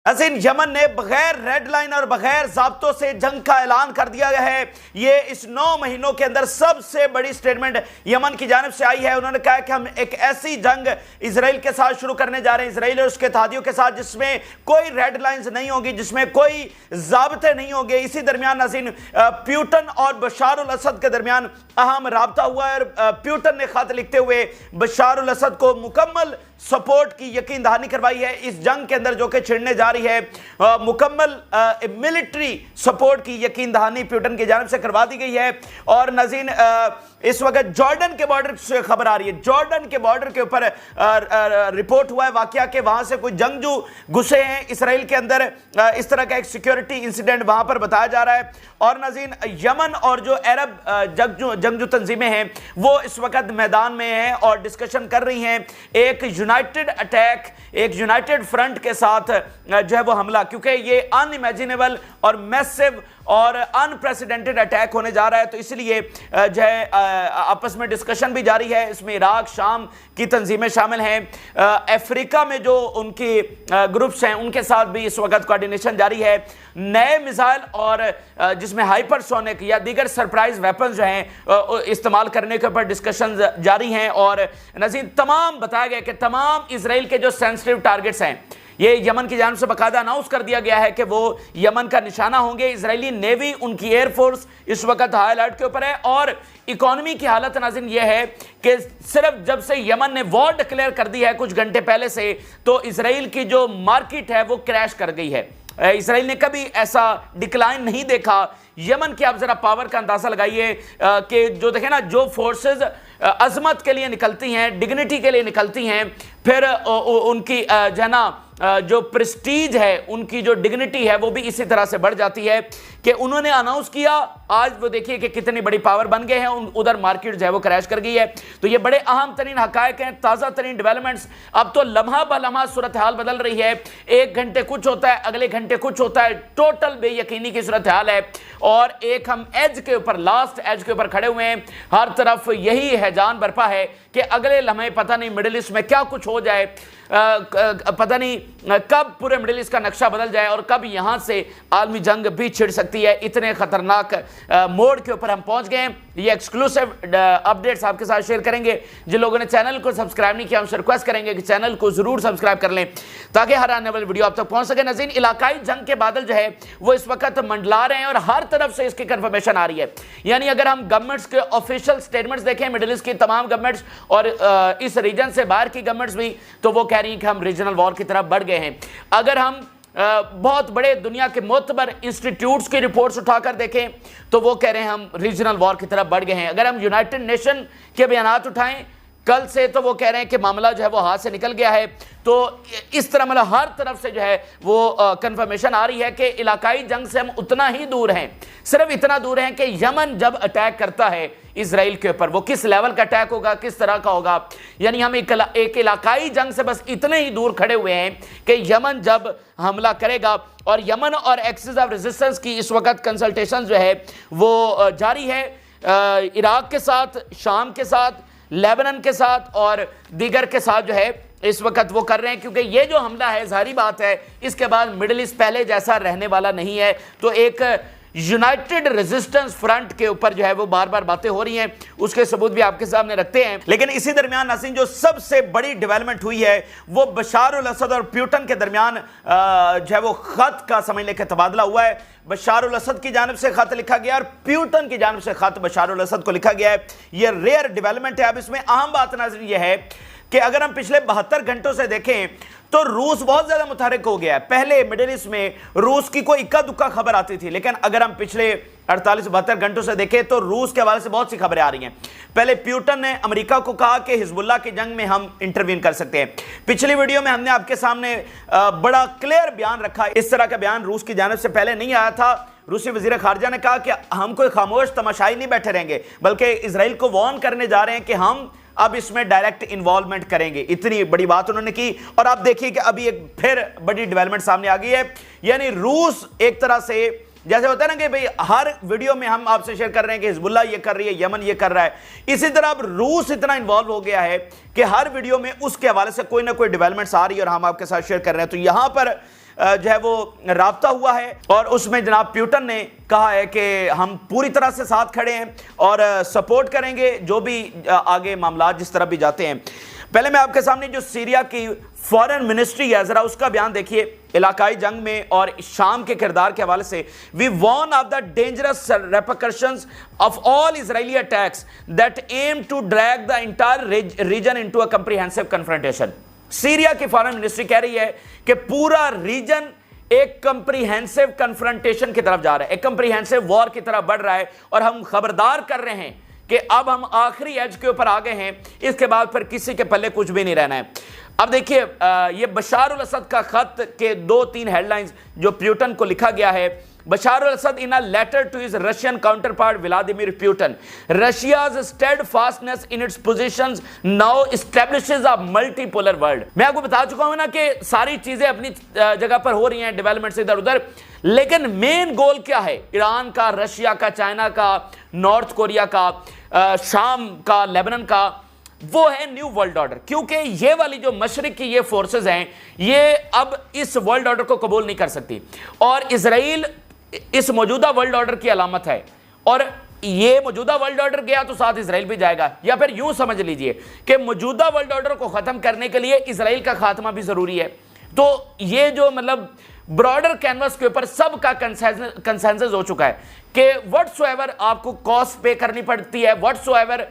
नाज़रीन, यमन ने बगैर रेड लाइन और बगैर ज़ाब्तों से जंग का ऐलान कर दिया गया है। ये इस 9 महीनों के अंदर सबसे बड़ी स्टेटमेंट यमन की जानिब से आई है। उन्होंने कहा कि हम एक ऐसी जंग इजराइल के साथ शुरू करने जा रहे हैं, इजराइल और उसके इत्तेहादियों के साथ, जिसमें कोई रेड लाइंस नहीं होगी, जिसमें कोई ज़ाब्ते नहीं होंगे। इसी दरमियान नाज़रीन, प्यूटन और बशार अल असद के दरमियान अहम राब्ता हुआ है और प्यूटन ने खत लिखते हुए बशार अल असद को मुकम्मल सपोर्ट की यकीन दहानी करवाई है। इस जंग के अंदर जो कि छिड़ने जा रही है, मुकम्मल मिलिट्री सपोर्ट की यकीन दहानी प्यूटन की जानिब से करवा दी गई है। और नाज़रीन, इस वक्त जॉर्डन के बॉर्डर से खबर आ रही है, जॉर्डन के बॉर्डर के ऊपर रिपोर्ट हुआ है वाकया के वहां से कोई जंगजू घुसे हैं इसराइल के अंदर। इस तरह का एक सिक्योरिटी इंसिडेंट वहां पर बताया जा रहा है। और नाज़रीन, यमन और जो अरब जंगजू तंजीमें हैं वो इस वक्त मैदान में हैं और डिस्कशन कर रही हैं एक यूनाइटेड अटैक, एक यूनाइटेड फ्रंट के साथ जो है वो हमला, क्योंकि ये अनइमेजिनेबल और मैसिव और अनप्रेसिडेंटेड अटैक होने जा रहा है। तो इसलिए जो है आपस में डिस्कशन भी जारी है। इसमें इराक, शाम की तंजीमें शामिल हैं, अफ्रीका में जो उनकी ग्रुप्स हैं उनके साथ भी इस वक्त कोऑर्डिनेशन जारी है। नए मिसाइल और जिसमें हाइपरसोनिक या दीगर सरप्राइज वेपन जो हैं इस्तेमाल करने के ऊपर डिस्कशन जारी हैं। और नज़ीर, तमाम बताया गया कि तमाम इजराइल के जो सेंसिटिव टारगेट्स हैं ये यमन की जानिब से बाकायदा अनाउंस कर दिया गया है कि वो यमन का निशाना होंगे। इजरायली नेवी, उनकी एयरफोर्स इस वक्त हाई अलर्ट के ऊपर है। और इकोनॉमी की हालत नाज़रीन ये है कि सिर्फ जब से यमन ने वॉर डिक्लेयर कर दी है कुछ घंटे पहले से, तो इजराइल की जो मार्केट है वो क्रैश कर गई है। इजराइल ने कभी ऐसा डिक्लाइन नहीं देखा। यमन की आप जरा पावर का अंदाजा लगाइए कि जो देखें ना, जो फोर्सेस अजमत के लिए निकलती हैं, डिग्निटी के लिए निकलती हैं, फिर उनकी जो है ना जो प्रेस्टीज है, उनकी जो डिग्निटी है वो भी इसी तरह से बढ़ जाती है कि उन्होंने अनाउंस किया, आज वो देखिए कि कितनी बड़ी पावर बन गए हैं, उधर मार्केट जो है वो क्रैश कर गई है। तो ये बड़े अहम तरीन हकायक हैं, ताज़ा तरीन डेवलपमेंट्स। अब तो लम्हा ब लम्हा सूरत हाल बदल रही है, एक घंटे कुछ होता है, अगले घंटे कुछ होता है, टोटल बेयकीनी की सूरत हाल है। और एक हम एज के ऊपर, लास्ट एज के ऊपर खड़े हुए हैं। हर तरफ यही हैजान बरपा है कि अगले लम्हे पता नहीं मिडिल ईस्ट में क्या कुछ हो जाए, पता नहीं कब पूरे मिडिल ईस्ट का नक्शा बदल जाए और कब यहां से आलमी जंग भी छिड़ सकती है। इतने खतरनाक मोड के ऊपर हम पहुंच गए हैं। ये एक्सक्लूसिव अपडेट्स आपके साथ शेयर करेंगे। जिन लोगों ने चैनल को सब्सक्राइब नहीं किया, हमसे रिक्वेस्ट करेंगे कि चैनल को जरूर सब्सक्राइब कर लें ताकि हर आने वाली वीडियो आप तक पहुंच सके। नाज़रीन, इलाकाई जंग के बादल जो है वो इस वक्त मंडला रहे हैं और हर तरफ से इसकी कंफर्मेशन आ रही है। यानी अगर हम गवर्नमेंट्स के ऑफिशियल स्टेटमेंट्स देखें, मिडिल ईस्ट की तमाम गवर्नमेंट्स और इस रीजन से बाहर की गवर्नमेंट्स भी, तो वो कह रही हैं कि हम रीजनल वॉर की तरफ बढ़ गए हैं। अगर हम बहुत बड़े दुनिया के मोतबर इंस्टीट्यूट्स की रिपोर्ट्स उठाकर देखें तो वो कह रहे हैं हम रीजनल वॉर की तरफ बढ़ गए हैं। अगर हम यूनाइटेड नेशन के बयानात उठाएं कल से, तो वो कह रहे हैं कि मामला जो है वो हाथ से निकल गया है। तो इस तरह मतलब हर तरफ से जो है वो कंफर्मेशन आ रही है कि इलाकाई जंग से हम उतना ही दूर हैं, सिर्फ इतना दूर हैं कि यमन जब अटैक करता है इजराइल के ऊपर, वो किस लेवल का अटैक होगा, किस तरह का होगा। यानी हम एक इलाकाई जंग से बस इतने ही दूर खड़े हुए हैं कि यमन जब हमला करेगा। और यमन और एक्सिस ऑफ रेजिस्टेंस की इस वक्त कंसल्टेशन जो है वो जारी है, इराक के साथ, शाम के साथ, लेबनान के साथ और दीगर के साथ जो है इस वक्त वो कर रहे हैं, क्योंकि ये जो हमला है जाहिर बात है इसके बाद मिडिल ईस्ट पहले जैसा रहने वाला नहीं है। तो एक यूनाइटेड रेजिस्टेंस फ्रंट के ऊपर जो है वो बार बार बातें हो रही हैं, उसके सबूत भी आपके सामने रखते हैं। लेकिन इसी दरमियान नाज़रीन, जो सबसे बड़ी डेवलपमेंट हुई है वो बशार अल असद और प्यूटन के दरमियान जो है वो खत का समझ लेकर तबादला हुआ है। बशार अल असद की जानिब से खत लिखा गया और प्यूटन की जानिब से खत बशार अल असद को लिखा गया है। ये रेयर डेवलपमेंट है। अब इसमें अहम बात नाज़रीन ये है कि अगर हम पिछले 72 घंटों से देखें तो रूस बहुत ज्यादा मुतहरिक हो गया है। पहले मिडिल ईस्ट में रूस की कोई इक्का दुक्का खबर आती थी, लेकिन अगर हम पिछले 48-72 घंटों से देखें तो रूस के हवाले से बहुत सी खबरें आ रही हैं। पहले प्यूटन ने अमेरिका को कहा कि हिजबुल्लाह की जंग में हम इंटरवीन कर सकते हैं। पिछली वीडियो में हमने आपके सामने बड़ा क्लियर बयान रखा, इस तरह का बयान रूस की जानिब से पहले नहीं आया था। रूसी वजीर खारजा ने कहा कि हम कोई खामोश तमाशाई नहीं बैठे रहेंगे, बल्कि इजराइल को वार्न करने जा रहे हैं कि हम अब इसमें डायरेक्ट इन्वॉल्वमेंट करेंगे। इतनी बड़ी बात उन्होंने की। और आप देखिए कि अभी एक फिर बड़ी डेवलपमेंट सामने आ गई है। यानी रूस एक तरह से, जैसे होता है ना कि भाई हर वीडियो में हम आपसे शेयर कर रहे हैं कि हिजबुल्लाह ये कर रही है, यमन ये कर रहा है, इसी तरह अब रूस इतना इन्वॉल्व हो गया है कि हर वीडियो में उसके हवाले से कोई ना कोई डेवलपमेंट्स आ रही है और हम आपके साथ शेयर कर रहे हैं। तो यहां पर जो है वो राब्ता हुआ है और उसमें जनाब प्यूटन ने कहा है कि हम पूरी तरह से साथ खड़े हैं और सपोर्ट करेंगे जो भी आगे मामला जिस तरह भी जाते हैं। पहले मैं आपके सामने जो सीरिया की फॉरेन मिनिस्ट्री है जरा उसका बयान देखिए इलाकाई जंग में और शाम के किरदार के हवाले से। We warn of the dangerous repercussions of all Israeli attacks that aim to drag the entire region into a comprehensive confrontation. Syria की फॉरेन मिनिस्ट्री कह रही है कि पूरा रीजन एक कंप्रीहेंसिव कन्फ्रंटेशन की तरफ जा रहा है, एक कंप्रीहेंसिव वॉर की तरफ बढ़ रहा है और हम खबरदार कर रहे हैं कि अब हम आखिरी एज के ऊपर आ गए हैं, इसके बाद फिर किसी के पल्ले कुछ भी नहीं रहना है। अब देखिए ये बशार अल असद का खत के 2-3 हेडलाइंस जो प्यूटन को लिखा गया है। Bashar al Assad in a letter to his Russian counterpart Vladimir Putin, Russia's steadfastness in its positions now establishes a multipolar world. मैं आपको बता चुका हूं ना कि सारी चीजें अपनी जगह पर हो रही हैं, डेवलपमेंट्स इधर उधर, लेकिन मेन गोल क्या है? ईरान का, रशिया का, चाइना का, नॉर्थ कोरिया का, शाम का, लेबनान का, वो है न्यू वर्ल्ड ऑर्डर। क्योंकि ये वाली जो मशरिक की ये फोर्सेस हैं ये अब इस वर्ल्ड ऑर्डर को कबूल नहीं कर सकती और इजराइल इस मौजूदा वर्ल्ड ऑर्डर की अलामत है और ये मौजूदा वर्ल्ड ऑर्डर गया तो साथ इजराइल भी जाएगा। या फिर यूं समझ लीजिए कि मौजूदा वर्ल्ड ऑर्डर को खत्म करने के लिए इजराइल का खात्मा भी जरूरी है। तो ये जो मतलब ब्रॉडर कैनवस के ऊपर सबका कंसेंसस हो चुका है कि व्हाटसोएवर आपको कॉस्ट पे करनी पड़ती है, व्हाटसोएवर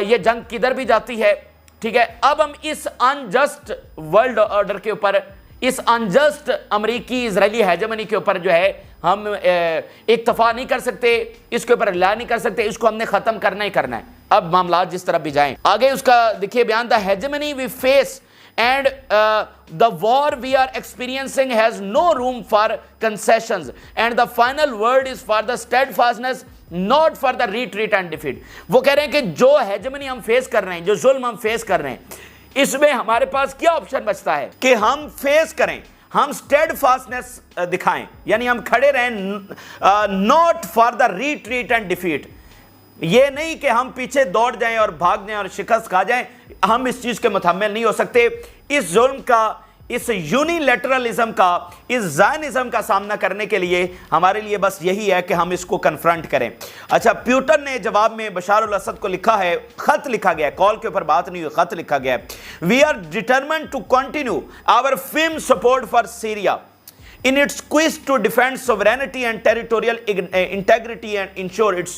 ये जंग किधर भी जाती है, ठीक है। अब हम इस अनजस्ट वर्ल्ड ऑर्डर के ऊपर, इस अनजस्ट अमेरिकी इजरायली हेजेमनी के ऊपर जो है हम इत्तफाक नहीं कर सकते, इसके ऊपर रिला नहीं कर सकते, इसको हमने खत्म करना ही करना है। अब मामला जिस तरफ भी जाएं आगे उसका देखिए बयान, the hegemony we face and the war we are experiencing has no room for concessions and the final word is for the steadfastness not for the retreat and defeat। वो कह रहे हैं कि जो हेजेमनी हम फेस कर रहे हैं, जो जुल्म हम फेस कर रहे हैं, इसमें हमारे पास क्या ऑप्शन बचता है कि हम फेस करें, हम स्टेडफास्टनेस दिखाएं, यानी हम खड़े रहें, not for the retreat and defeat. ये नहीं कि हम पीछे दौड़ जाएं और भाग जाएं और शिकस्त खा जाएं, हम इस चीज के मुतहम्मिल नहीं हो सकते। इस जुल्म का, इस यूनिलैटरलिज्म का, इस ज़ायनिज्म का सामना करने के लिए हमारे लिए बस यही है कि हम इसको कन्फ्रंट करें। अच्छा, प्यूटन ने जवाब में बशार अल असद को लिखा है, खत लिखा गया है, कॉल के ऊपर बात नहीं हुई, खत लिखा गया है। We are determined to continue our firm support for Syria in its quest to defend sovereignty and territorial integrity and ensure its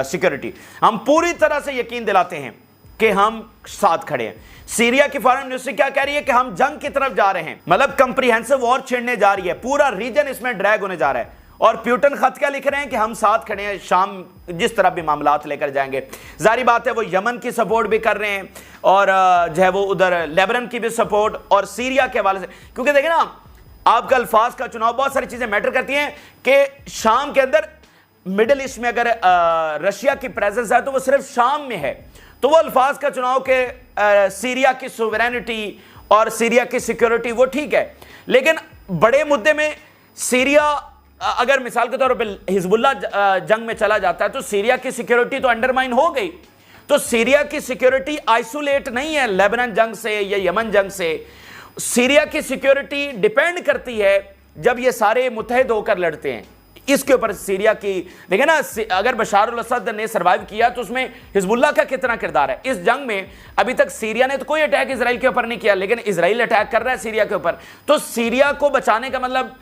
security। हम पूरी तरह से यकीन दिलाते हैं कि हम साथ खड़े हैं। सीरिया की फॉरेन मिनिस्ट्री क्या कह रही है कि हम जंग की तरफ जा रहे हैं, मतलब कंप्रीहेंसिव वॉर छेड़ने जा रही है, पूरा रीजन इसमें ड्रैग होने जा रहा है। और प्यूटन खत क्या लिख रहे हैं कि हम साथ खड़े हैं, शाम जिस तरह भी मामलात लेकर जाएंगे। जारी बात है वो यमन की सपोर्ट भी कर रहे हैं और जो है वो उधर लेबनान की भी सपोर्ट और सीरिया के हवाले से, क्योंकि देखें ना आपका अल्फाज का चुनाव, बहुत सारी चीजें मैटर करती हैं कि शाम के अंदर मिडिल ईस्ट में अगर रशिया की प्रेजेंस है तो वो सिर्फ शाम में है, तो वो अल्फाज का चुनाव के सीरिया की सोवरेनिटी और सीरिया की सिक्योरिटी वो ठीक है, लेकिन बड़े मुद्दे में सीरिया अगर मिसाल के तौर पर हिजबुल्ला जंग में चला जाता है तो सीरिया की सिक्योरिटी तो अंडरमाइन हो गई। तो सीरिया की सिक्योरिटी आइसोलेट नहीं है लेबनान जंग से या यमन जंग से, सीरिया की सिक्योरिटी डिपेंड करती है जब ये सारे मुत्तहिद होकर लड़ते हैं। इसके ऊपर सीरिया की देखिए ना, अगर बशार अल असद ने सर्वाइव किया तो उसमें हिजबुल्लाह का कितना किरदार है। इस जंग में अभी तक सीरिया ने तो कोई अटैक इजराइल के ऊपर नहीं किया, लेकिन इजराइल अटैक कर रहा है सीरिया के ऊपर। तो सीरिया को बचाने का मतलब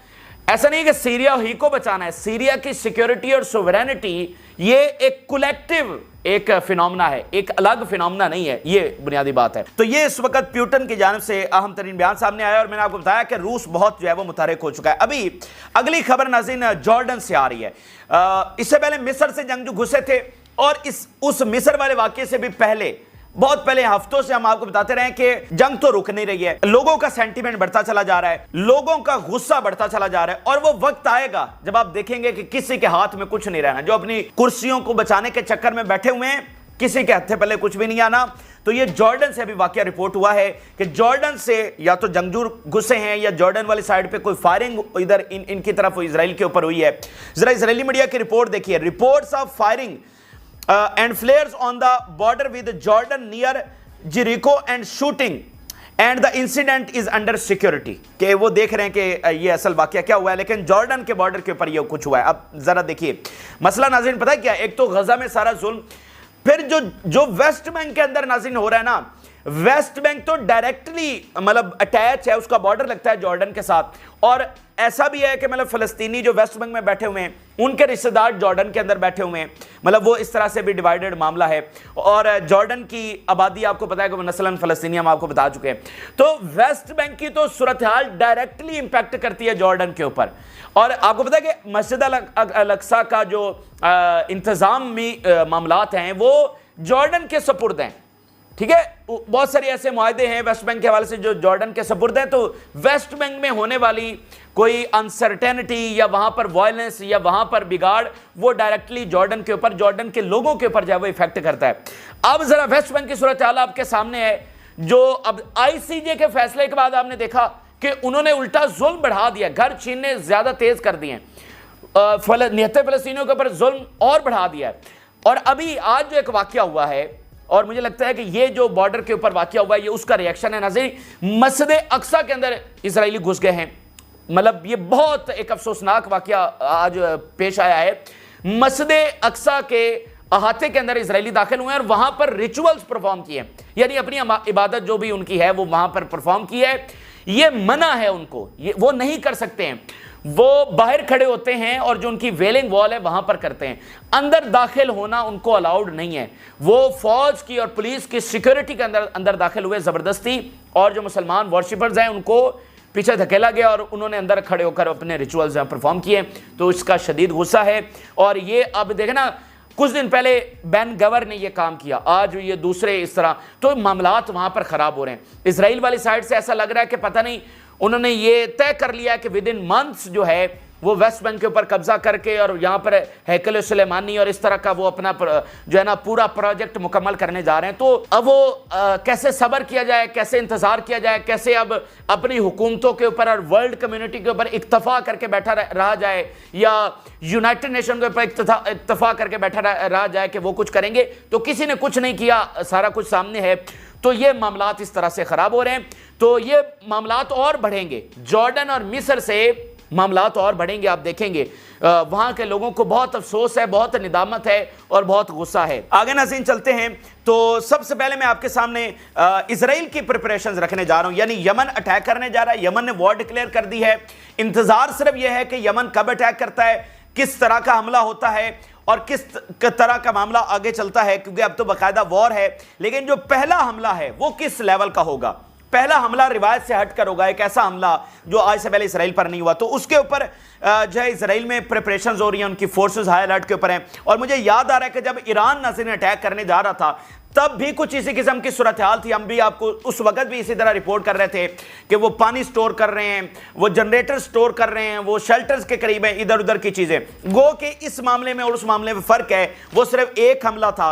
ऐसा नहीं कि सीरिया ही को बचाना है, सीरिया की सिक्योरिटी और सोवरेनिटी ये एक कलेक्टिव एक फिनोमेना है, एक अलग फिनोमेना नहीं है, ये बुनियादी बात है। तो ये इस वक्त प्यूटन की जानिब से अहम तरीन बयान सामने आया और मैंने आपको बताया कि रूस बहुत जो है वो मुतहरिक हो चुका है। अभी अगली खबर नाज़रीन जॉर्डन से आ रही है। इससे पहले मिस्र से जंगजू घुसे थे और उस मिस्र वाले वाकये से भी पहले, बहुत पहले हफ्तों से हम आपको बताते रहे कि जंग तो रुक नहीं रही है, लोगों का सेंटीमेंट बढ़ता चला जा रहा है, लोगों का गुस्सा बढ़ता चला जा रहा है और वो वक्त आएगा जब आप देखेंगे कि किसी के हाथ में कुछ नहीं रहना। जो अपनी कुर्सियों को बचाने के चक्कर में बैठे हुए हैं, किसी के हत्थे पहले कुछ भी नहीं आना। तो ये जॉर्डन से अभी वाकया रिपोर्ट हुआ है कि जॉर्डन से या तो जंगजू घुसे हैं या जॉर्डन वाली साइड पे कोई फायरिंग इधर इनकी तरफ इजराइल के ऊपर हुई है। जरा इजरायली मीडिया की रिपोर्ट देखिए, reports of firing and flares on the border with Jordan near Jericho and shooting and the incident is under security, कि वो देख रहे हैं कि ये असल वाकया क्या हुआ है, लेकिन जॉर्डन के बॉर्डर के ऊपर ये कुछ हुआ है। अब जरा देखिए मसला नाज़रीन पता है क्या, एक तो गजा में सारा जुल्म, फिर जो वेस्ट बैंक के अंदर नाज़रीन हो रहा है ना, वेस्ट बैंक तो डायरेक्टली मतलब अटैच है, उसका बॉर्डर लगता है जॉर्डन के साथ, और ऐसा भी है कि मतलब फलस्तीनी जो वेस्ट बैंक में बैठे हुए हैं उनके रिश्तेदार जॉर्डन के अंदर बैठे हुए हैं, मतलब वो इस तरह से भी डिवाइडेड मामला है। और जॉर्डन की आबादी आपको पता है कि नस्लन फलस्तीनी हम आपको बता चुके हैं। तो वेस्ट बैंक की तो सूरत हाल डायरेक्टली इंपैक्ट करती है जॉर्डन के ऊपर। और आपको पता है कि मस्जिद अल-अक्सा का जो इंतजामी मामलात हैं वो जॉर्डन के सपुर्द हैं, ठीक है। बहुत सारे ऐसे मुआहदे हैं वेस्ट बैंक के हवाले से जो जॉर्डन के सपुर्द हैं। तो वेस्ट बैंक में होने वाली कोई अनसर्टेनिटी या वहां पर वायलेंस या वहां पर बिगाड़, वो डायरेक्टली जॉर्डन के ऊपर, जॉर्डन के लोगों के ऊपर जो है वो इफेक्ट करता है। अब जरा वेस्ट बैंक की सूरत हाल आपके सामने है, जो अब आईसीजे के फैसले के बाद आपने देखा कि उन्होंने उल्टा जुल्म बढ़ा दिया, घर छीनने ज्यादा तेज कर दिए, निहत्ते फलस्तीनियों के ऊपर जुल्म और बढ़ा दिया है। और अभी आज जो एक वाकया हुआ है, और मुझे लगता है कि ये जो बॉर्डर के ऊपर वाकया हुआ है ये उसका रिएक्शन है। नाज़रीन मस्जिद अक्सा के अंदर इजरायली घुस गए हैं, मतलब ये बहुत एक अफसोसनाक वाकया आज पेश आया है। मस्जिद अक्सा के अहाते के अंदर इजरायली दाखिल हुए हैं और वहां पर रिचुअल्स परफॉर्म किए, यानी अपनी इबादत जो भी उनकी है वो वहां पर परफॉर्म की है। ये मना है उनको, ये वो नहीं कर सकते हैं, वो बाहर खड़े होते हैं और जो उनकी वेलिंग वॉल है वहां पर करते हैं, अंदर दाखिल होना उनको अलाउड नहीं है। वो फौज की और पुलिस की सिक्योरिटी के अंदर दाखिल हुए ज़बरदस्ती, और जो मुसलमान वॉरशिपर्स हैं उनको पीछे धकेला गया और उन्होंने अंदर खड़े होकर अपने रिचुअल्स परफॉर्म किए। तो इसका शदीद गुस्सा है। और ये अब देखना, कुछ दिन पहले बैन गवर ने ये काम किया, आज ये दूसरे इस तरह, तो मामलात वहां पर खराब हो रहे हैं। इसराइल वाली साइड से ऐसा लग रहा है कि पता नहीं उन्होंने ये तय कर लिया कि विद इन मंथ्स जो है वो वेस्ट बैंक के ऊपर कब्जा करके और यहाँ पर हैकल सुलेमानी और इस तरह का वो अपना जो है ना पूरा प्रोजेक्ट मुकम्मल करने जा रहे हैं। तो अब वो कैसे सब्र किया जाए, कैसे इंतजार किया जाए, कैसे अब अपनी हुकूमतों के ऊपर और वर्ल्ड कम्युनिटी के ऊपर इक्तफा करके बैठा रहा जाए, या यूनाइटेड नेशन के ऊपर इक्तफा करके बैठा रहा जाए कि वो कुछ करेंगे, तो किसी ने कुछ नहीं किया, सारा कुछ सामने है। तो ये मामलात इस तरह से खराब हो रहे हैं, तो ये मामलात और बढ़ेंगे, जॉर्डन और मिस्र से मामलात और बढ़ेंगे। आप देखेंगे वहां के लोगों को बहुत अफसोस है, बहुत निदामत है और बहुत गुस्सा है। आगे नाज़रीन चलते हैं। तो सबसे पहले मैं आपके सामने इजराइल की प्रिपरेशंस रखने जा रहा हूं, यानी यमन अटैक करने जा रहा है, यमन ने वॉर डिक्लेयर कर दी है। इंतजार सिर्फ यह है कि यमन कब अटैक करता है, किस तरह का हमला होता है और किस तरह का मामला आगे चलता है, क्योंकि अब तो बाकायदा वॉर है। लेकिन जो पहला हमला है वो किस लेवल का होगा, पहला हमला रिवायत से हटकर होगा, एक ऐसा हमला जो आज से पहले इसराइल पर नहीं हुआ। तो उसके ऊपर जो है इसराइल में प्रिपरेशंस हो रही हैं, उनकी फोर्सेस हाई अलर्ट के ऊपर हैं। और मुझे याद आ रहा है कि जब ईरान नाज़रीन अटैक करने जा रहा था तब भी कुछ इसी किस्म की सूरत हाल थी। हम भी आपको उस वक्त भी इसी तरह रिपोर्ट कर रहे थे कि वो पानी स्टोर कर रहे हैं, वो जनरेटर स्टोर कर रहे हैं, वो शेल्टर्स के करीब हैं, इधर उधर की चीज़ें। गो कि इस मामले में और उस मामले में फ़र्क है, वो सिर्फ एक हमला था,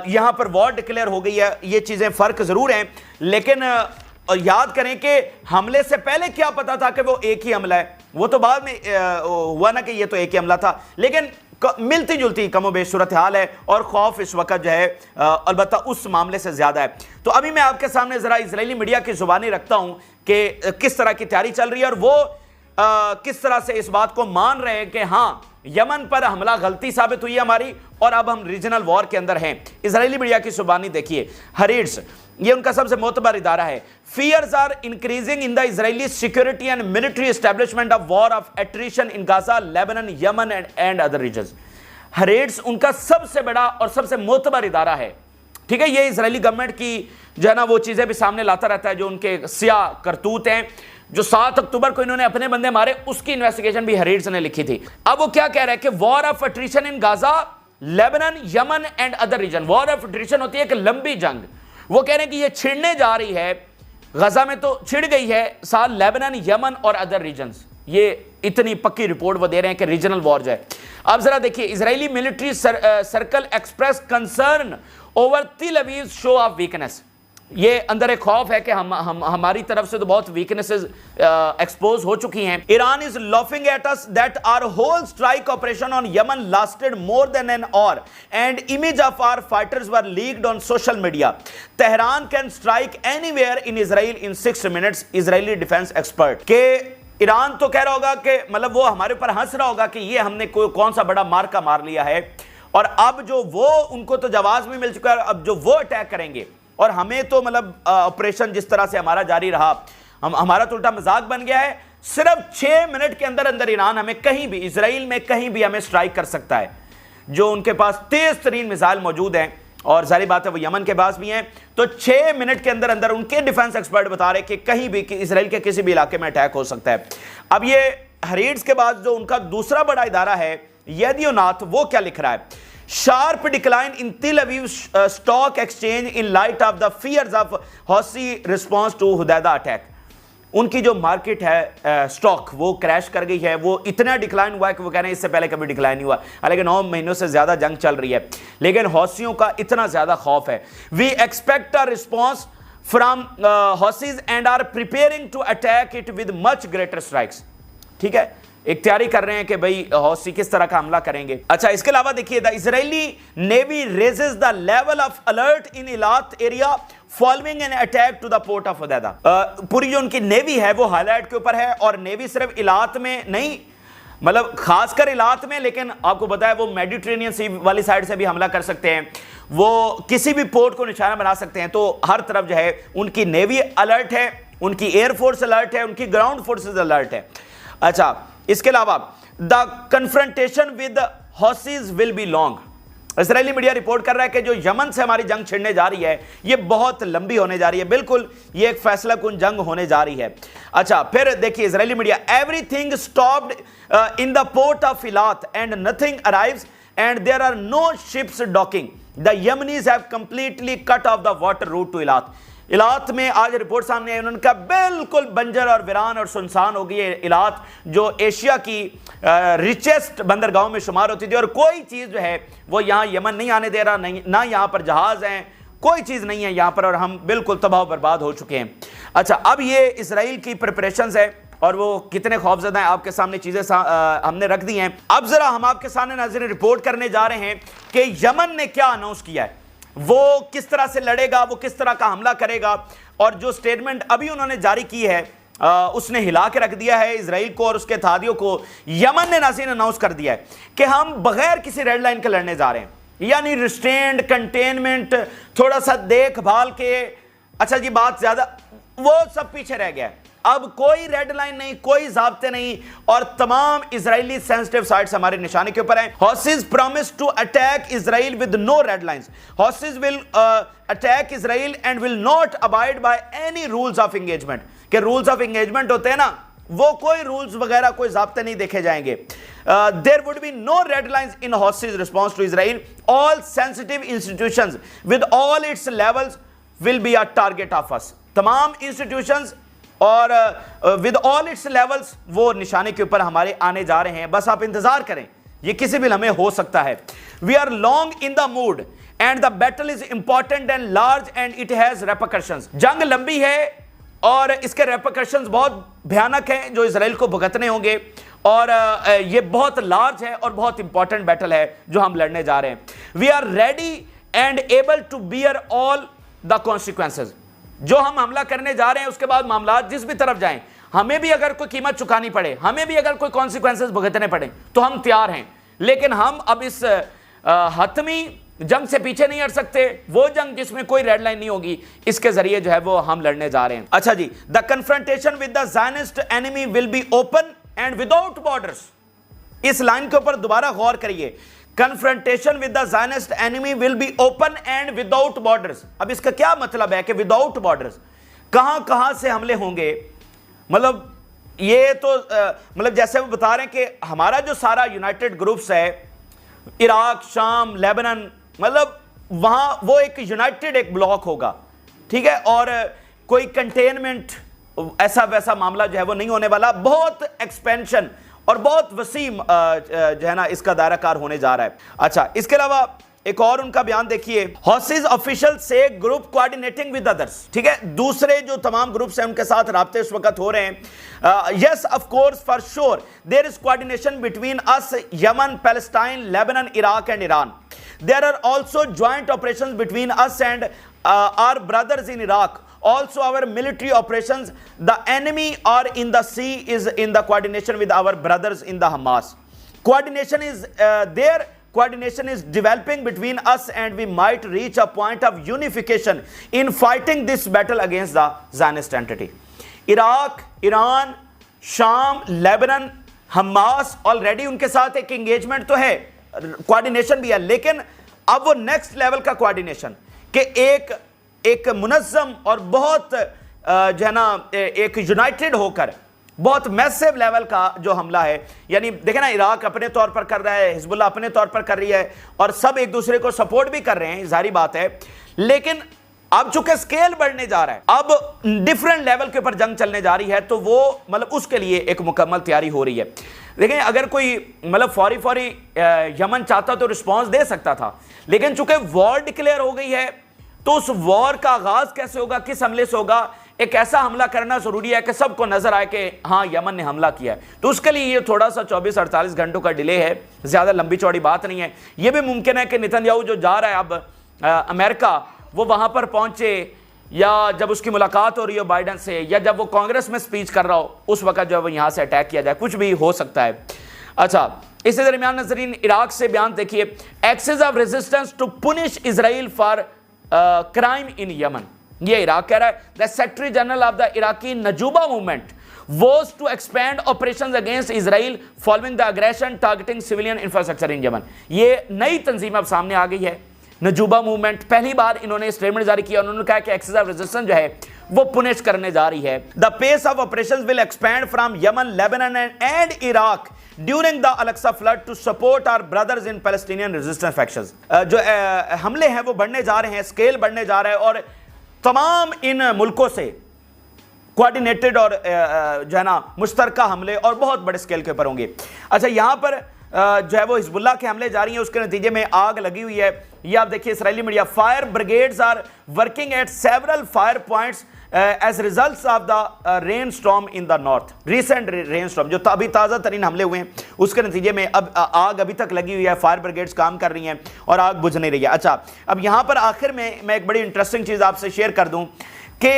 यहाँ पर वॉर डिक्लेयर हो गई है, ये चीज़ें फ़र्क ज़रूर हैं। लेकिन और याद करें कि हमले से पहले क्या पता था कि वो एक ही हमला है, वो तो बाद में हुआ ना कि ये तो एक ही हमला था। लेकिन मिलती जुलती कमोबेश सूरत हाल है और खौफ इस वक्त जो है अलबत्ता उस मामले से ज्यादा है। तो अभी मैं आपके सामने जरा इजरायली मीडिया की जुबानी रखता हूं कि किस तरह की तैयारी चल रही है और वो किस तरह से इस बात को मान रहे हैं कि हाँ यमन पर हमला गलती साबित हुई है हमारी और अब हम रीजनल वॉर के अंदर हैं। इजरायली मीडिया की जुबानी देखिए, हरीट्स ये उनका सबसे मोतबर इदारा है। Fears are increasing in the Israeli security and military establishment of war of attrition in Gaza, Lebanon, Yemen and other regions. हरेट्स उनका सबसे बड़ा और सबसे मोतबर इदारा है, ठीक है। ये इजरायली गवर्नमेंट की जो है ना वो चीजें भी सामने लाता रहता है, जो उनके सियाह करतूत हैं। जो 7 अक्टूबर को इन्होंने अपने बंदे मारे उसकी इन्वेस्टिगेशन भी हरेट्स ने लिखी थी। अब वो क्या कह रहे हैं कि war of attrition in Gaza, Lebanon, Yemen and other region. War of attrition होती है एक लंबी जंग, वो कह रहे हैं कि ये छिड़ने जा रही है, गजा में तो छिड़ गई है, साथ लेबनान, यमन और अदर रीजन्स। ये इतनी पक्की रिपोर्ट वो दे रहे हैं कि रीजनल वॉर है। अब जरा देखिए, Israeli military circle express concern over तेल अवीव शो ऑफ वीकनेस। یہ اندر ایک خوف ہے کہ ہماری طرف سے تو بہت ویکنسز ایکسپوز ہو چکی ہیں. Iran is laughing at us that our whole strike operation on Yemen lasted more than an hour and image of our fighters were leaked on social media. Tehran can strike anywhere in Israel in 6 minutes, Israeli defense expert. کہ ایران تو کہہ رہا ہوگا کہ مطلب وہ ہمارے اوپر ہنس رہا ہوگا کہ یہ ہم نے کون سا بڑا مارکا مار لیا ہے، اور اب جو وہ ان کو تو جواز بھی مل چکا ہے، اب جو وہ اٹیک کریں گے اور ہمیں تو مطلب آپریشن جس طرح سے ہمارا جاری رہا ہمارا تو الٹا مذاق بن گیا ہے. صرف 6 منٹ کے اندر اندر ایران ہمیں کہیں بھی اسرائیل میں کہیں بھی ہمیں سٹرائک کر سکتا ہے، جو ان کے پاس تیز ترین میزائل موجود ہیں، اور ظاہری بات ہے وہ یمن کے پاس بھی ہیں. تو 6 منٹ کے اندر اندر ان کے ڈیفنس ایکسپرٹ بتا رہے کہ کہیں بھی اسرائیل کے کسی بھی علاقے میں اٹیک ہو سکتا ہے. اب یہ حریٹس کے بعد جو ان کا دوسرا بڑا ادارہ ہے یدیوناتھ، وہ کیا لکھ رہا ہے؟ Sharp decline in Tel Aviv stock exchange in light of the fears of Houthi response to Hodeidah attack. ان کی جو مارکیٹ ہے سٹاک وہ کریش کر گئی ہے، وہ اتنا ڈکلائن ہوا ہے کہ وہ کہہ رہے ہیں اس سے پہلے کبھی ڈکلائن نہیں ہوا، حالانکہ 9 مہینوں سے زیادہ جنگ چل رہی ہے، لیکن حوثیوں کا اتنا زیادہ خوف ہے. We expect a response from Houthis and are preparing to attack it with much greater strikes. ٹھیک ہے، ایک تیاری کر رہے ہیں کہ بھئی حوثی کس طرح کا حملہ کریں گے. اچھا، اس کے علاوہ دیکھیے the Israeli navy raises the level of alert in Eilat area following an attack to the port of Hodeidah. پوری جو ان کی نیوی ہے وہ ہائی لائٹ کے اوپر ہے، اور نیوی صرف ایلات میں نہیں، مطلب خاص کر ایلات میں، لیکن آپ کو پتا ہے وہ میڈیٹرینین سی والی سائڈ سے بھی حملہ کر سکتے ہیں، وہ کسی بھی پورٹ کو نشانہ بنا سکتے ہیں. تو ہر طرف جو ہے ان کی نیوی الرٹ ہے، ان کی ایئر فورس الرٹ ہے، ان کی گراؤنڈ فورسز الرٹ ہے. اچھا، اس کے علاوہ the confrontation with Houthis will be long. Israeli media report کر رہا ہے کہ جو یمن سے ہماری جنگ چھڑنے جا رہی ہے یہ بہت لمبی ہونے جا رہی ہے، بالکل یہ ایک فیصلہ کن جنگ ہونے جا رہی ہے. اچھا، پھر دیکھیے Israeli media everything stopped in the port of Eilat and nothing arrives and there are no ships docking. The Yemenis have completely cut off the water route to Eilat. Eilat میں آج report سامنے آئی، انہوں نے کہا بالکل بنجر اور ویران اور سنسان ہو گئی ہے ایلات، جو ایشیا کی ریچسٹ بندرگاہوں میں شمار ہوتی تھی، اور کوئی چیز جو ہے وہ یہاں یمن نہیں آنے دے رہا، نہ یہاں پر جہاز ہیں، کوئی چیز نہیں ہے یہاں پر، اور ہم بالکل تباہ و برباد ہو چکے ہیں. اچھا، اب یہ اسرائیل کی پریپریشنز ہے اور وہ کتنے خوفزدہ ہیں آپ کے سامنے چیزیں ہم نے رکھ دی ہیں. اب ذرا ہم آپ کے سامنے ناظرین رپورٹ کرنے جا رہے ہیں کہ یمن نے کیا اناؤنس کیا ہے، وہ کس طرح سے لڑے گا، وہ کس طرح کا حملہ کرے گا. اور جو سٹیٹمنٹ ابھی انہوں نے جاری کی ہے اس نے ہلا کے رکھ دیا ہے اسرائیل کو اور اس کے اتحادیوں کو. یمن نے ناظرین اناؤنس کر دیا ہے کہ ہم بغیر کسی ریڈ لائن کے لڑنے جا رہے ہیں، یعنی ریسٹرینڈ، کنٹینمنٹ، تھوڑا سا دیکھ بھال کے، اچھا جی بات زیادہ، وہ سب پیچھے رہ گیا ہے. اب کوئی ریڈ لائن نہیں، کوئی ضابطے نہیں، اور تمام اسرائیلی سینسٹیو سائٹس ہمارے نشانے کے اوپر ہیں. Houthis promise to attack Israel with no red lines. Houthis will attack Israel and will not abide by any rules of engagement. کہ rules of engagement ہوتے ہیں نا، وہ کوئی rules وغیرہ کوئی ضابطے نہیں دیکھے جائیں گے. There would be no red lines in Houthis response to Israel. All sensitive institutions with all its levels will be a target of us. تمام institutions اور ود آل اٹس لیولز وہ نشانے کے اوپر ہمارے آنے جا رہے ہیں. بس آپ انتظار کریں، یہ کسی بھی لمحے ہو سکتا ہے. We are long in the mood and the battle is important and large and it has repercussions. جنگ لمبی ہے اور اس کے ریپرکشنز بہت بھیانک ہیں جو اسرائیل کو بھگتنے ہوں گے، اور یہ بہت لارج ہے اور بہت امپورٹنٹ بیٹل ہے جو ہم لڑنے جا رہے ہیں. We are ready and able to bear all the consequences. جو ہم حملہ کرنے جا رہے ہیں اس کے بعد معاملات جس بھی طرف جائیں، ہمیں بھی اگر کوئی قیمت چکانی پڑے، ہمیں بھی اگر کوئی کانسیکوینسز بھگتنے پڑے تو ہم تیار ہیں. لیکن ہم اب اس حتمی جنگ سے پیچھے نہیں ہٹ سکتے، وہ جنگ جس میں کوئی ریڈ لائن نہیں ہوگی، اس کے ذریعے جو ہے وہ ہم لڑنے جا رہے ہیں. اچھا جی، the confrontation with the Zionist enemy will be open and without borders. اس لائن کے اوپر دوبارہ غور کریے. Confrontation with the Zionist enemy will be open and without borders. اب اس کا کیا مطلب ہے کہ without borders کہاں کہاں سے حملے ہوں گے؟ مطلب یہ تو مطلب جیسے وہ بتا رہے ہیں کہ ہمارا جو سارا یونائٹڈ گروپس ہے، عراق، شام، لیبنن، مطلب وہاں وہ ایک یونائٹڈ ایک بلاک ہوگا، ٹھیک ہے، اور کوئی کنٹینمنٹ ایسا ویسا معاملہ جو ہے وہ نہیں ہونے والا. بہت ایکسپینشن اور بہت وسیع جو ہے نا اس کا دائرہ کار ہونے جا رہا ہے. اچھا، اس کے علاوہ ایک اور ان کا بیان دیکھیے. حوثیز آفیشل سے گروپ کوآرڈینیٹنگ ود ادرس, ٹھیک ہے, دوسرے جو تمام گروپس ہیں ان کے ساتھ رابطے اس وقت ہو رہے ہیں. Yes of course for sure there is coordination between us, Yemen, Palestine, Lebanon, Iraq and Iran. There are also joint operations between us and our brothers in Iraq. Also our military operations, the enemy or in the sea is in the coordination with our brothers in the Hamas. Coordination is there. Coordination is developing between us and we might reach a point of unification in fighting this battle against the Zionist entity. Iraq, Iran, Sham, Lebanon, Hamas already ان کے ساتھ ایک engagement تو ہے, coordination بھی ہے, لیکن اب وہ نیکسٹ لیول کا کوارڈینیشن کہ ایک منظم اور بہت جو ہے نا ایک یونائٹڈ ہو کر بہت میسیو لیول کا جو حملہ ہے. یعنی دیکھیں نا, عراق اپنے طور پر کر رہا ہے, حزب اللہ اپنے طور پر کر رہی ہے, اور سب ایک دوسرے کو سپورٹ بھی کر رہے ہیں, ظاہری بات ہے. لیکن اب چونکہ سکیل بڑھنے جا رہا ہے, اب ڈیفرنٹ لیول کے اوپر جنگ چلنے جا رہی ہے, تو وہ مطلب اس کے لیے ایک مکمل تیاری ہو رہی ہے. دیکھیں اگر کوئی مطلب فوری یمن چاہتا تو رسپانس دے سکتا تھا, لیکن چونکہ وار ڈکلیئر ہو گئی ہے تو اس وار کا آغاز کیسے ہوگا, کس حملے سے ہوگا. ایک ایسا حملہ کرنا ضروری ہے کہ سب کو نظر آئے کہ ہاں یمن نے حملہ کیا ہے. تو اس کے لیے یہ تھوڑا سا 24-48 گھنٹوں کا ڈیلے ہے, زیادہ لمبی چوڑی بات نہیں ہے. یہ بھی ممکن ہے کہ نیتن یاہو جو جا رہا ہے اب امریکہ, وہ وہاں پر پہنچے, یا جب اس کی ملاقات ہو رہی ہو بائیڈن سے, یا جب وہ کانگریس میں سپیچ کر رہا ہو, اس وقت جو ہے وہ یہاں سے اٹیک کیا جائے, کچھ بھی ہو سکتا ہے. اچھا, اسی درمیان ناظرین عراق سے بیان دیکھیے. Axis of resistance to punish Israel for crime in Yemen. یہ عراق کہہ رہا ہے, the secretary general of the Iraqi Nujaba movement was to expand operations against Israel following the aggression targeting civilian infrastructure in Yemen. یہ نئی تنظیم اب سامنے آ گئی ہے, نجوبہ موومنٹ. پہلی بار انہوں نے اسٹیٹمنٹ جاری کیا, انہوں نے کہا کہ ایکسس آف ریزسٹنس جو ہے وہ پنش کرنے جا رہی ہے. The pace of operations will expand from Yemen, Lebanon and Iraq during the Al-Aqsa flood to support our brothers in Palestinian resistance factions. جو حملے ہیں وہ بڑھنے جا رہے ہیں, اسکیل بڑھنے جا رہا ہے, اور تمام ان ملکوں سے کوارڈینیٹڈ اور جو ہے نا مشترکہ حملے اور بہت بڑے اسکیل کے اوپر ہوں گے. اچھا, یہاں پر جو ہے وہ حزب اللہ کے حملے جاری ہیں, اس کے نتیجے میں آگ لگی ہوئی ہے. یہ آپ دیکھیے Israeli media, fire brigades are working at several fire points as results of the rainstorm in the north. Recent rainstorm جو ابھی تازہ ترین حملے ہوئے ہیں, اس کے نتیجے میں اب آگ ابھی تک لگی ہوئی ہے, فائر بریگیڈز کام کر رہی ہیں اور آگ بجھ نہیں رہی ہے. اچھا, اب یہاں پر آخر میں ایک بڑی انٹرسٹنگ چیز آپ سے شیئر کر دوں کہ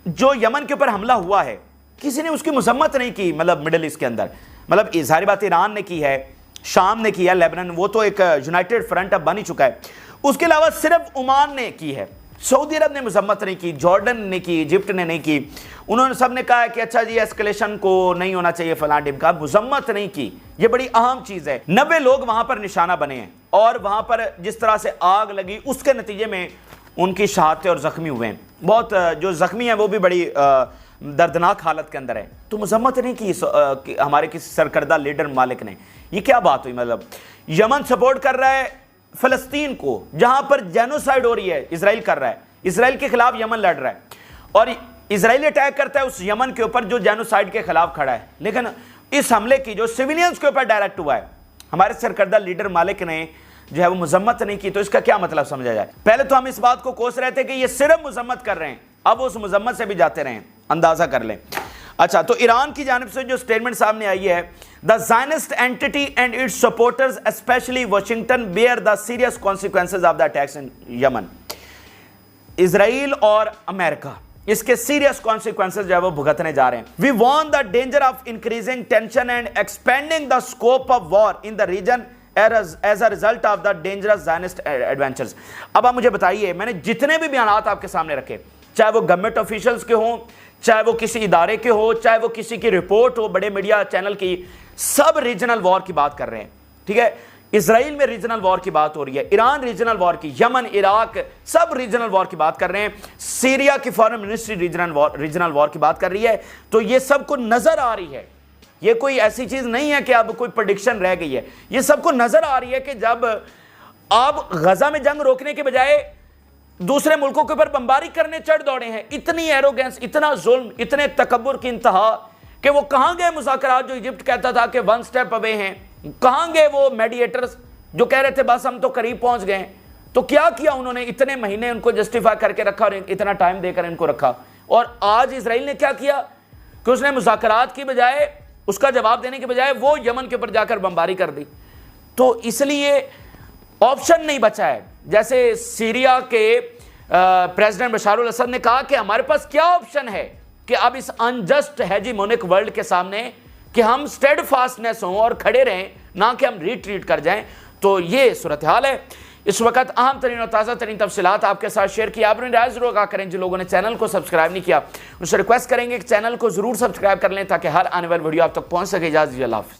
جو یمن کے اوپر حملہ ہوا ہے, کسی نے اس کی مذمت نہیں کی. مطلب مڈل ایسٹ کے اندر, مطلب ظاہر بات ایران نے کی ہے, شام نے کیا, لیبنان, وہ تو ایک یونائٹڈ فرنٹ اب بن ہی چکا ہے. اس کے علاوہ صرف عمان نے کی ہے, سعودی عرب نے مذمت نہیں کی, جارڈن نے کی, ایجپٹ نے نہیں کی. انہوں نے سب نے کہا کہ اچھا جی ایسکلیشن کو نہیں ہونا چاہیے فلاں ڈیم کا, مذمت نہیں کی. یہ بڑی اہم چیز ہے. 90 لوگ وہاں پر نشانہ بنے ہیں, اور وہاں پر جس طرح سے آگ لگی اس کے نتیجے میں ان کی شہادتیں اور زخمی ہوئے ہیں. بہت جو زخمی ہیں وہ بھی بڑی دردناک حالت کے اندر ہے. تو مذمت نہیں کی ہمارے کسی سرکردہ لیڈر مالک نے. یہ کیا بات ہوئی؟ مطلب یمن سپورٹ کر رہا ہے فلسطین کو, جہاں پر جینوسائیڈ ہو رہی ہے, اسرائیل کر رہا ہے, اسرائیل کے خلاف یمن لڑ رہا ہے, اور اسرائیل اٹیک کرتا ہے اس یمن کے اوپر جو جینوسائیڈ کے خلاف کھڑا ہے. لیکن اس حملے کی جو سیویلینز کے اوپر ڈائریکٹ ہوا ہے, ہمارے سرکردہ لیڈر مالک نے جو ہے وہ مذمت نہیں کی. تو اس کا کیا مطلب سمجھا جائے؟ پہلے تو ہم اس بات کو کوس رہے تھے کہ یہ صرف مذمت کر رہے ہیں, اب اس مذمت سے بھی جاتے رہے ہیں, اندازہ کر لیں. اچھا, تو ایران کی جانب سے جو سٹیٹمنٹ سامنے آئی ہے, the Zionist entity and its supporters especially Washington bear the serious consequences of the attacks in Yemen. اسرائیل اور امریکہ اس کے سیریس کانسیکوینسز جو ہے وہ بھگتنے جا رہے ہیں. We warn the danger of increasing tension and expanding the scope of war in the region as a result of the dangerous Zionist adventures. اب آپ مجھے بتائیے, میں نے جتنے بھی بیانات آپ کے سامنے رکھے, چاہے وہ گورنمنٹ آفیشلز کے ہوں, چاہے وہ کسی ادارے کے ہو, چاہے وہ کسی کی رپورٹ ہو بڑے میڈیا چینل کی, سب ریجنل وار کی بات کر رہے ہیں. ٹھیک ہے, اسرائیل میں ریجنل وار کی بات ہو رہی ہے, ایران ریجنل وار کی, یمن, عراق, سب ریجنل وار کی بات کر رہے ہیں, سیریا کی فارن منسٹری ریجنل وار کی بات کر رہی ہے. تو یہ سب کو نظر آ رہی ہے, یہ کوئی ایسی چیز نہیں ہے کہ اب کوئی پریڈکشن رہ گئی ہے. یہ سب کو نظر آ رہی ہے کہ جب آپ غزہ میں جنگ روکنے کے بجائے دوسرے ملکوں کے اوپر بمباری کرنے چڑھ دوڑے ہیں, اتنی ایروگنس, اتنا ظلم, اتنے تکبر کی انتہا, کہ وہ کہاں گئے مذاکرات جو ایجپٹ کہتا تھا کہ 1 سٹیپ اوے ہیں, کہاں گئے وہ میڈیٹرز جو کہہ رہے تھے بس ہم تو قریب پہنچ گئے. تو کیا کیا انہوں نے؟ اتنے مہینے ان کو جسٹیفائی کر کے رکھا اور اتنا ٹائم دے کر ان کو رکھا، اور آج اسرائیل نے کیا کیا کہ اس نے مذاکرات کی بجائے، اس کا جواب دینے کے بجائے وہ یمن کے اوپر جا کر بمباری کر دی۔ تو اس لیے آپشن نہیں بچا ہے۔ جیسے سیریا کے پریزیڈنٹ بشار الاسد نے کہا کہ ہمارے پاس کیا آپشن ہے کہ اب اس انجسٹ ہیجیمونک ورلڈ کے سامنے کہ ہم سٹیڈ فاسٹنس ہوں اور کھڑے رہیں، نہ کہ ہم ریٹریٹ کر جائیں۔ تو یہ صورتحال ہے اس وقت۔ اہم ترین اور تازہ ترین تفصیلات آپ کے ساتھ شیئر کیا، آپ نے رائے ضرور آگاہ کریں۔ جن لوگوں نے چینل کو سبسکرائب نہیں کیا ان سے ریکویسٹ کریں گے کہ چینل کو ضرور سبسکرائب کر لیں تاکہ ہر آنے والی ویڈیو آپ تک پہنچ سکے۔ اجازت دیجیے، اللہ حافظ۔